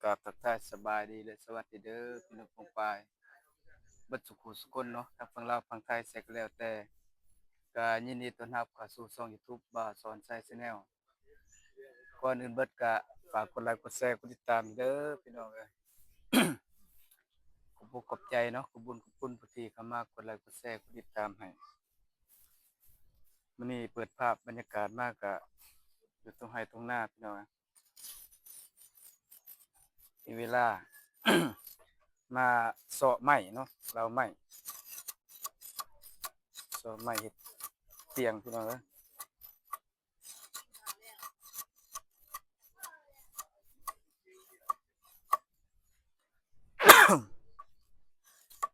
ราบทักทายสบายดีและสวัสดีเด้อพี่น้องปองปายเบิดสุขุสุคนเนาะทั้งฝั่งลาวฝั่งไทยแซกแล้วแต่ก็ยินดีต้อนรับเข้าสู่ช่อง YouTube บ่าวสอนไซแนลก่อนอื่นเบิดก็ฝากกดไลค์กดแชร์กดติดตามเด้อพี่น้องเอ้ยขอบอกขอบใจเนาะขอบคุญขอบคุณผู้ที่เข้ามากดไลค์กดแชร์กดติดตามให้มื้อนี้เปิดภาพบรรยากาศมากก็อยู่ตรงไร่ตรงนาพี่น้องเอ้ยมีเวลา มาเสาะไม้เนาะเราไม้เสาะไม้เฮ็ดเตียงพี่น้องเอ้ย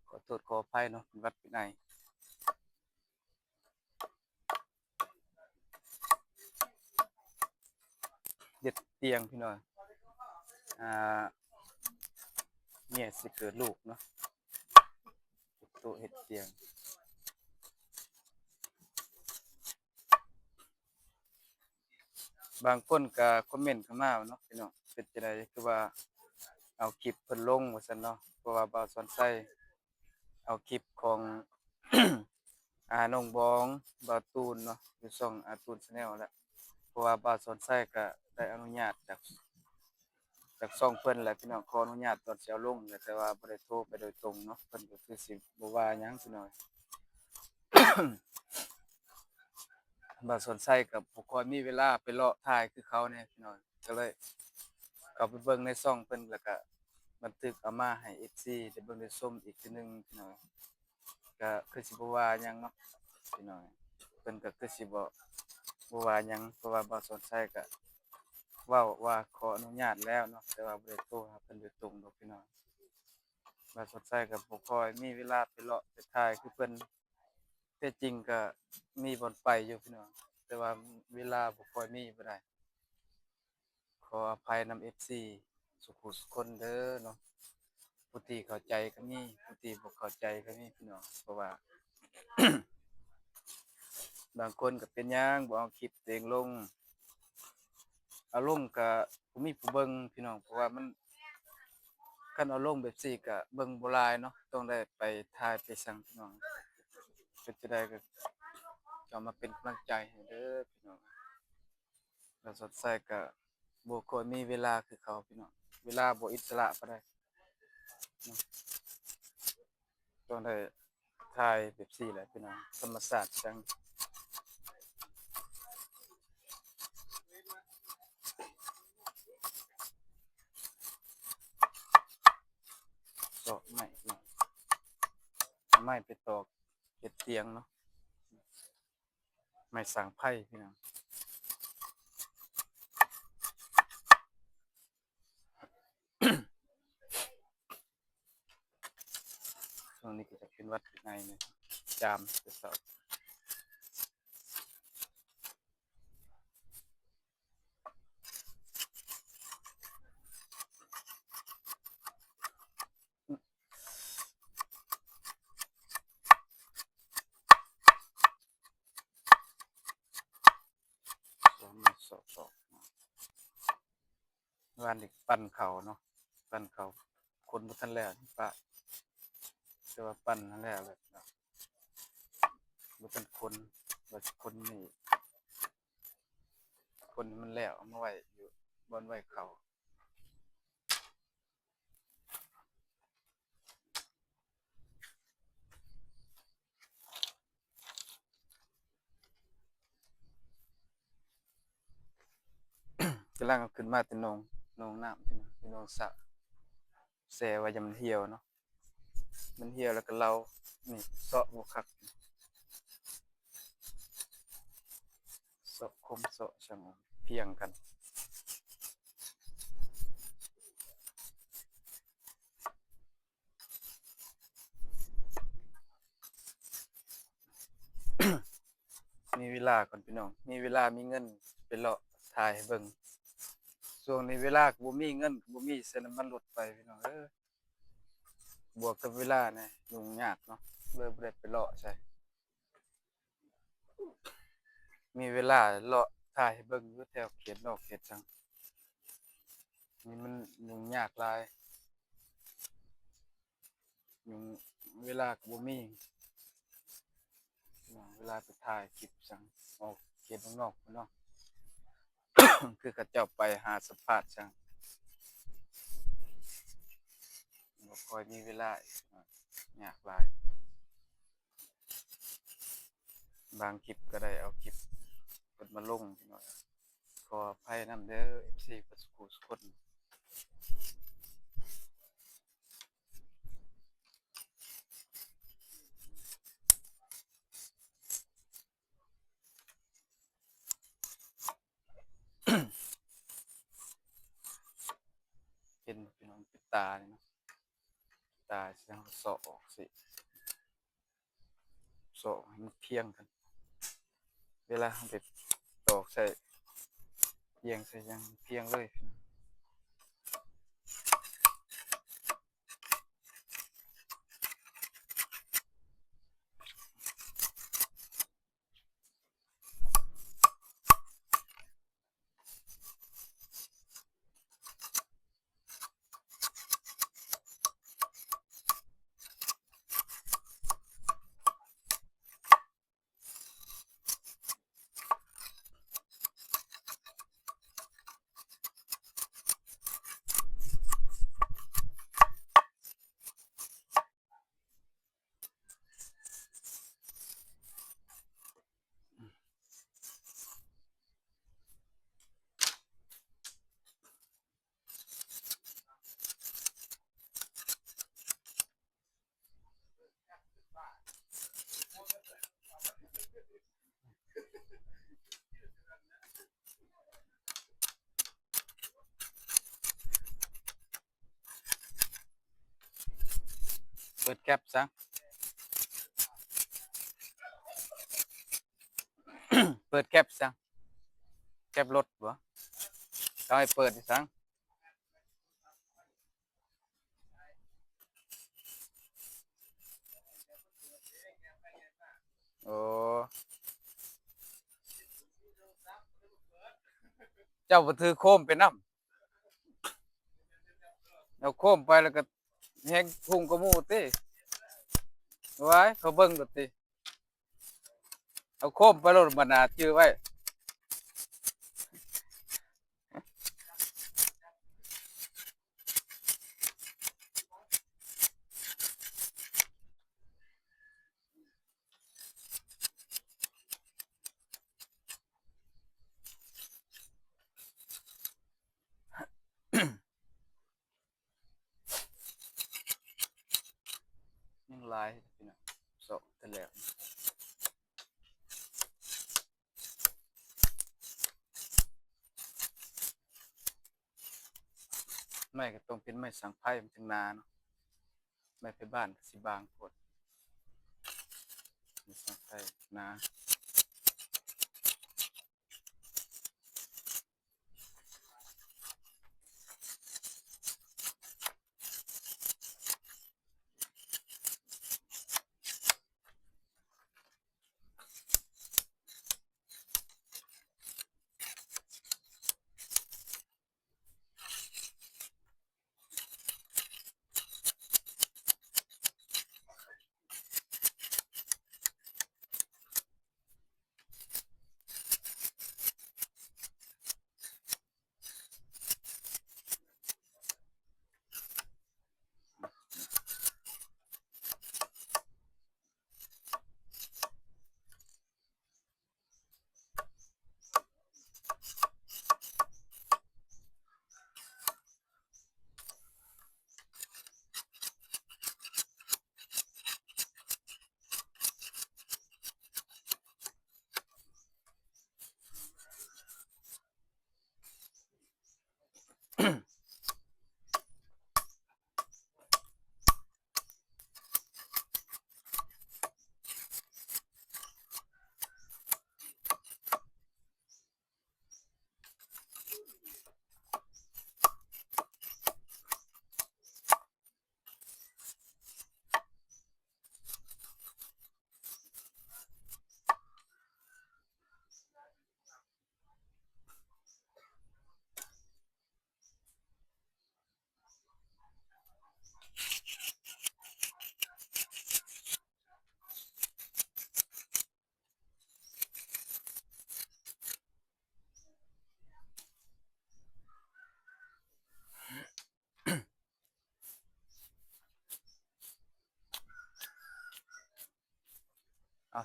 ขอโทษขออภัยเนาะเป็นหวัดเป็นไอเด็ดเตียงพี่น้อยอ่าเนี่ยสิเกิดลูกเนาะเฮ็ดโต๊ะเฮ็ดเตียงบางคนก็คอมเมนต์เข้ามาเนาะพี่น้องเป็นจังได๋คือว่าเอาคลิปเพิ่นลงว่าซั่นเนาะเพราะว่าบ่าวสอนไส้เอาคลิปของน้องบองบ่าวตูนเนาะอยู่ช่องตูน Channel แหละเพราะว่าบ่าวสอนไส้ก็ได้อนุญาตจากช่องเพิ่นแหละพี่น้องขออนุญาตตอนสิเอาลงแต่ว่าบ่ได้โทรไปโดยตรงเนาะเพิ่นก็คือสิบ่ว่าหยังพี่น้อย บ่สนใจกับบ่ค่อยมีเวลาไปเลาะถ่ายคือเขาแหน่พี่น้องก็เลยเข้าไปเบิ่งในช่องเพิ่นแล้วก็บันทึกเอามาให้ FC ได้เบิ่งได้ชมอีกเทื่อหนึ่งพี่น้องก็คือสิบ่ว่าหยังเนาะพี่น้องเพิ่นก็คือสิบ่ว่าหยังเพราะว่าบ่สนใจก็เว้าว่าขออนุญาตแล้วเนาะแต่ว่าบ่ได้โทรหาเพิ่นโดยตรงดอกพี่น้องบ่สนใจก็บ่ค่อยมีเวลาไปเลาะไปถ่ายคือเพิ่นแต่จริงก็มีบ่อนไปอยู่พี่น้องแต่ว่าเวลาบ่ค่อยมีบ่ได้ ขออภัยนำ FC สุขุสุคนเด้อเนาะผู้ที่เข้าใจก็มีผู้ที่บ่เข้าใจก็มีพี่น้องเพราะว่าบางคนก็เป็นหยังบ่เอาคลิปตัวเองลงเอาลงก็บ่มีผู้เบิ่งพี่น้องเพราะว่ามันคันเอาลงแบบซี้ก็เบิ่งบ่หลายเนาะต้องได้ไปถ่ายไปสั่งพี่น้องเป็นจั่งใดก็ก็มาเป็นกำลังใจให้เด้อพี่น้องแล้วสดใสก็บ่ค่อยมีเวลาคือเขาพี่น้องเวลาบ่อิสระปานใดเนาะ ต้องได้ถ่ายแบบซี่แหละพี่น้องธรรมศาสตร์จังตอกไม้พี่น้องเอาไม้ไปตอกเฮ็ดเตียงเนาะไม้สร้างไผ่พี่น้องช่วงนี้ก็จะเป็นหวัดเป็นไอเนี่ยจามแต่เช้าซ้อมมาสอกๆวานนี้ปั้นข้าวเนาะปั้นข้าวคนบ่ทันแล้วนี่ป้าแต่ว่าปั้นนั่นแล้วแหละเนาะบ่ทันคนว่าสิคนนี่คนให้มันแล้วเอามาไว้อยู่บ่อนไว้ข้าวกำลังเอาขึ้นมาแต่หนองน้ำพี่น้องอยู่หนองสระแช่ไว้อย่ามันเหี่ยวเนาะมันเหี่ยวแล้วก็เลานี่เซาะบ่คัก เสาะคมเสาะช่างเพียงกันมีเวลาก่อนพี่น้องมีเวลามีเงินไปเลาะถ่ายให้เบิ่งช่วงนี้เวลาก็บ่มีเงินก็บ่มีใช้น้ำมันรถไปพี่น้องบวกกับเวลานะยุ่งยากเนาะเลยบ่ได้ไปเลาะใช่มีเวลาเลาะถ่ายให้เบิ่งอยู่แถวเขตนอกเขตจัง นี่มันยุ่งยากหลายยุ่งเวลาก็บ่มีเวลาไปถ่ายคลิปจังออกเขตเมืองนอกพู้นเนาะ คือเขาเจ้าไปหาสัมภาษณ์จังบ่ค่อยมีเวลาอีกเนาะยากหลายบางคลิปก็ได้เอาคลิปเพิ่นมาลงพี่น้อยขออภัยนำเด้อ FC เบิดสุขุสุคนเห็นพี่น้องปิดตานี่เนาะตาสิเอาเสาะออกสิเสาะให้มันเพียงกันเวลาเราไปตอกใส่เอียงใส่หยังเพียงเลยพี่น้องเปิดแก๊ปซะเปิดแก๊ปซะแก๊ปรถบ่เขาให้เปิดอีซังโอ้เจ้าบ่ถือโคมไปนำเอาโคมไปแล้วก็แฮงพุ่งกว่าหมู่ติว้ายเขาเบิ่งโลดติเอาโคมไปโลดบัดน่าจื้อไว้ยังหลายพี่น้องเสาะแต่แล้วไม้ก็ต้องเป็นไม้สังไผ่มันจังหนาเนาะไม้ไผบ้านก็สิบางโพดไม้สังไผ่หนา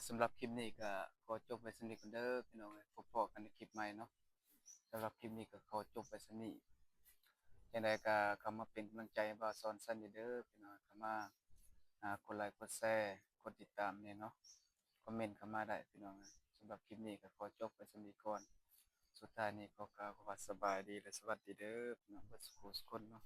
สำหรับคลิปนี้ก็ขอจบไว้ส่ำนี้ก่อนเด้อพี่น้องเอ้ยพบพ้อกันในคลิปใหม่เนาะสำหรับคลิปนี้ก็ขอจบไว้ส่ำนี้จังใดก็เข้ามาเป็นกำลังใจให้บ่าวสอนซันเด้อพี่น้องเข้ามากดไลค์กดแชร์กดติดตามแหน่เนาะคอมเมนต์เข้ามาได้พี่น้องสำหรับคลิปนี้ก็ขอจบไว้ส่ำนี้ก่อนสุดท้ายนี้ขอกล่าวคำว่าสบายดีและสวัสดีเด้อพี่น้องเบิดสุขสุขคนเนาะ